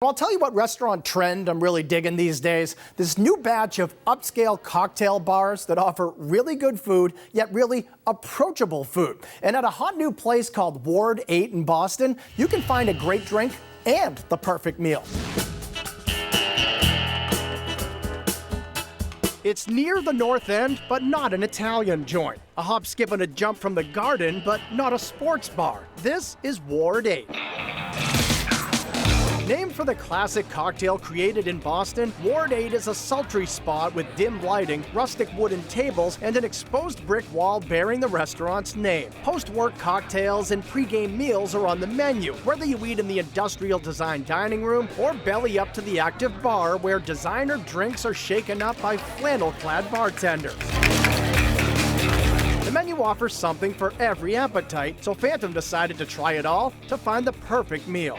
I'll tell you what restaurant trend I'm really digging these days. This new batch of upscale cocktail bars that offer really good food, yet really approachable food. And at a hot new place called Ward 8 in Boston, you can find a great drink and the perfect meal. It's near the North End, but not an Italian joint. A hop, skip, and a jump from the Garden, but not a sports bar. This is Ward 8. Named for the classic cocktail created in Boston, Ward 8 is a sultry spot with dim lighting, rustic wooden tables, and an exposed brick wall bearing the restaurant's name. Post-work cocktails and pre-game meals are on the menu, whether you eat in the industrial design dining room or belly up to the active bar where designer drinks are shaken up by flannel-clad bartenders. The menu offers something for every appetite, so Phantom decided to try it all to find the perfect meal.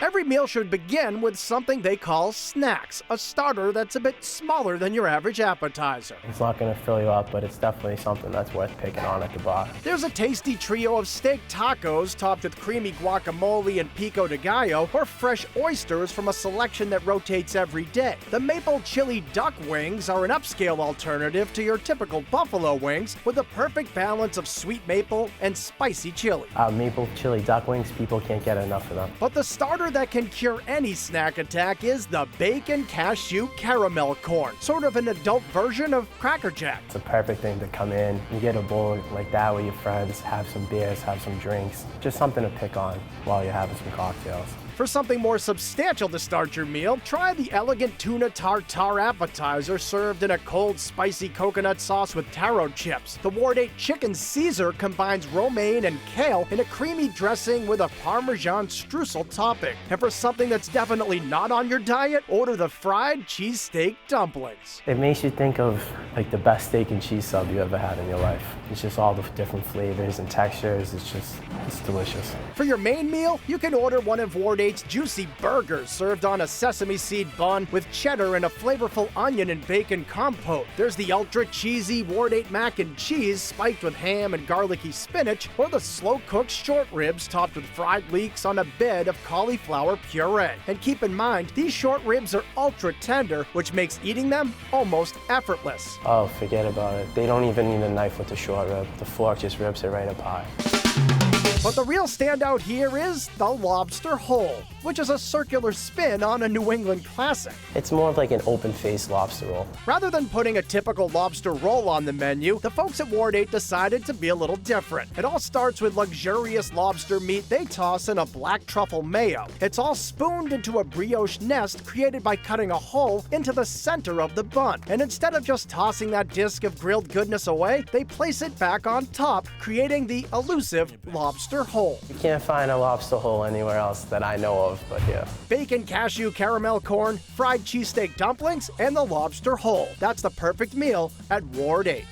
Every meal should begin with something they call snacks, a starter that's a bit smaller than your average appetizer. It's not going to fill you up, but it's definitely something that's worth picking on at the bar. There's a tasty trio of steak tacos topped with creamy guacamole and pico de gallo, or fresh oysters from a selection that rotates every day. The maple chili duck wings are an upscale alternative to your typical buffalo wings, with a perfect balance of sweet maple and spicy chili. Maple chili duck wings, people can't get enough of them. But the starter that can cure any snack attack is the bacon cashew caramel corn, sort of an adult version of Cracker Jack. It's a perfect thing to come in, you get a bowl like that with your friends, have some beers, have some drinks, just something to pick on while you're having some cocktails. For something more substantial to start your meal, try the elegant tuna tartare appetizer served in a cold, spicy coconut sauce with taro chips. The Ward 8 Chicken Caesar combines romaine and kale in a creamy dressing with a Parmesan streusel topping. And for something that's definitely not on your diet, order the fried cheesesteak dumplings. It makes you think of like the best steak and cheese sub you ever had in your life. It's just all the different flavors and textures. It's delicious. For your main meal, you can order one of Ward 8's juicy burgers served on a sesame seed bun with cheddar and a flavorful onion and bacon compote. There's the ultra cheesy Ward 8 mac and cheese spiked with ham and garlicky spinach, or the slow-cooked short ribs topped with fried leeks on a bed of cauliflower puree. And keep in mind, these short ribs are ultra tender, which makes eating them almost effortless. Oh, forget about it. They don't even need a knife with the short rib. The fork just rips it right up high. But the real standout here is the lobster roll, which is a circular spin on a New England classic. It's more of like an open-faced lobster roll. Rather than putting a typical lobster roll on the menu, the folks at Ward 8 decided to be a little different. It all starts with luxurious lobster meat they toss in a black truffle mayo. It's all spooned into a brioche nest created by cutting a hole into the center of the bun. And instead of just tossing that disc of grilled goodness away, they place it back on top, creating the elusive lobster roll. You can't find a lobster roll anywhere else that I know of, but yeah. Bacon cashew caramel corn, fried cheesesteak dumplings, and the lobster roll. That's the perfect meal at Ward 8.